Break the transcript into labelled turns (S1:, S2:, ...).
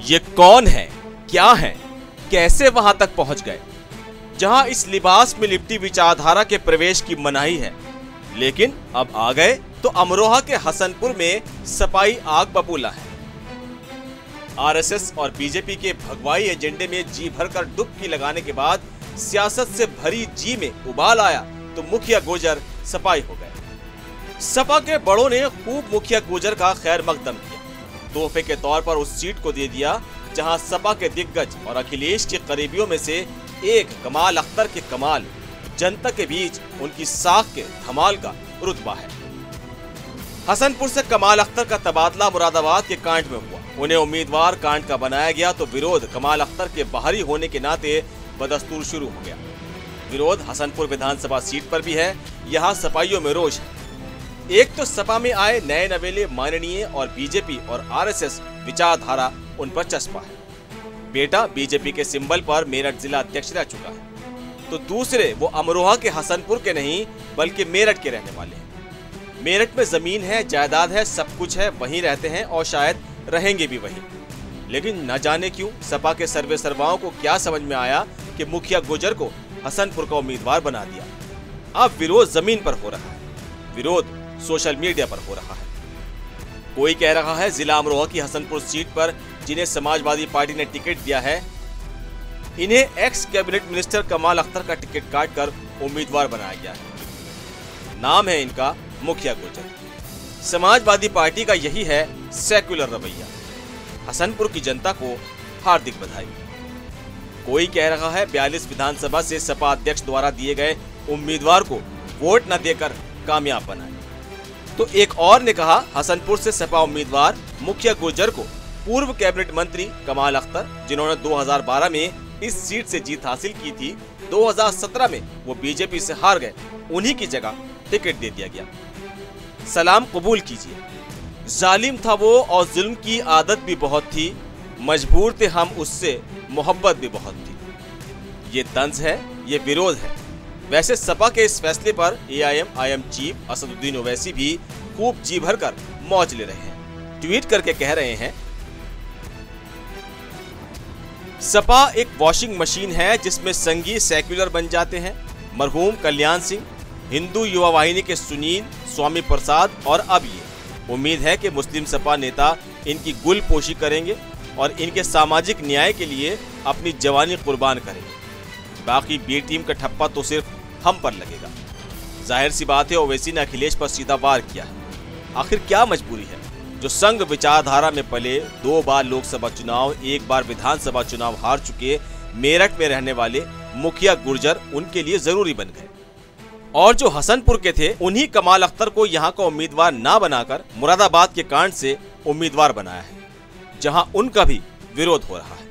S1: ये कौन है, क्या है, कैसे वहां तक पहुंच गए जहां इस लिबास में लिपटी विचारधारा के प्रवेश की मनाही है, लेकिन अब आ गए तो अमरोहा के हसनपुर में सपाई आग बबूला है। आरएसएस और बीजेपी के भगवाई एजेंडे में जी भरकर डुबकी लगाने के बाद सियासत से भरी जी में उबाल आया तो मुखिया गुर्जर सपाई हो गए। सपा के बड़ों ने खूब मुखिया गुर्जर का खैर मकदम किया, तोहफे के तौर पर उस सीट को दे दिया जहां सपा के दिग्गज और अखिलेश के करीबियों में से एक कमाल अख्तर के कमाल, जनता के बीच उनकी साख के धमाल का रुतबा है। हसनपुर से कमाल अख्तर का तबादला मुरादाबाद के कांट में हुआ। उन्हें उम्मीदवार कांट का बनाया गया तो विरोध कमाल अख्तर के बाहरी होने के नाते बदस्तूर शुरू हो गया। विरोध हसनपुर विधानसभा सीट पर भी है। यहाँ सपाइयों में रोष है। एक तो सपा में आए नए नवेले माननीय और बीजेपी और आरएसएस विचारधारा उन पर चस्पा है। बेटा बीजेपी के सिंबल पर मेरठ जिला अध्यक्ष रह चुका है, तो दूसरे वो अमरोहा के हसनपुर के नहीं बल्कि मेरठ के रहने वाले हैं। मेरठ में जमीन है, जायदाद है, सब कुछ है, वहीं रहते हैं और शायद रहेंगे भी वहीं। लेकिन न जाने क्यों सपा के सर्वे सर्वाओं को क्या समझ में आया कि मुखिया गुर्जर को हसनपुर का उम्मीदवार बना दिया। अब विरोध जमीन पर हो रहा है, विरोध सोशल मीडिया पर हो रहा है। कोई कह रहा है जिला अमरोहा की हसनपुर सीट पर जिन्हें समाजवादी पार्टी ने टिकट दिया है, इन्हें एक्स कैबिनेट मिनिस्टर कमाल अख्तर का टिकट काटकर उम्मीदवार बनाया गया है। नाम है इनका मुखिया गुर्जर। समाजवादी पार्टी का यही है सेक्युलर रवैया। हसनपुर की जनता को हार्दिक बधाई। कोई कह रहा है 42 विधानसभा से सपा अध्यक्ष द्वारा दिए गए उम्मीदवार को वोट न देकर कामयाब बनाए। तो एक और ने कहा हसनपुर से सपा उम्मीदवार मुखिया गुर्जर को पूर्व कैबिनेट मंत्री कमाल अख्तर, जिन्होंने 2012 में इस सीट से जीत हासिल की थी, 2017 में वो बीजेपी से हार गए, उन्हीं की जगह टिकट दे दिया गया। सलाम कबूल कीजिए। जालिम था वो और जुल्म की आदत भी बहुत थी, मजबूर थे हम उससे, मोहब्बत भी बहुत थी। ये तंज है, ये विरोध है। वैसे सपा के इस फैसले पर AIM चीफ असदुद्दीन ओवैसी भी खूब जी भरकर मौज ले रहे हैं। ट्वीट करके कह रहे हैं, सपा एक वॉशिंग मशीन है जिसमें संगी सेक्युलर बन जाते हैं। मरहूम कल्याण सिंह, हिंदू युवा वाहिनी के सुनील, स्वामी प्रसाद और अब ये। उम्मीद है कि मुस्लिम सपा नेता इनकी गुलपोशी करेंगे और इनके सामाजिक न्याय के लिए अपनी जवानी कुर्बान करेंगे। बाकी बी टीम का ठप्पा तो सिर्फ हम पर लगेगा। जाहिर सी बात है ओवैसी ने अखिलेश पर सीधा वार किया है। आखिर क्या मजबूरी है जो संघ विचारधारा में पले, 2 बार लोकसभा चुनाव, 1 बार विधानसभा चुनाव हार चुके मेरठ में रहने वाले मुखिया गुर्जर उनके लिए जरूरी बन गए। और जो हसनपुर के थे उन्हीं कमाल अख्तर को यहाँ का उम्मीदवार ना बनाकर मुरादाबाद के कांड से उम्मीदवार बनाया है, जहाँ उनका भी विरोध हो रहा है।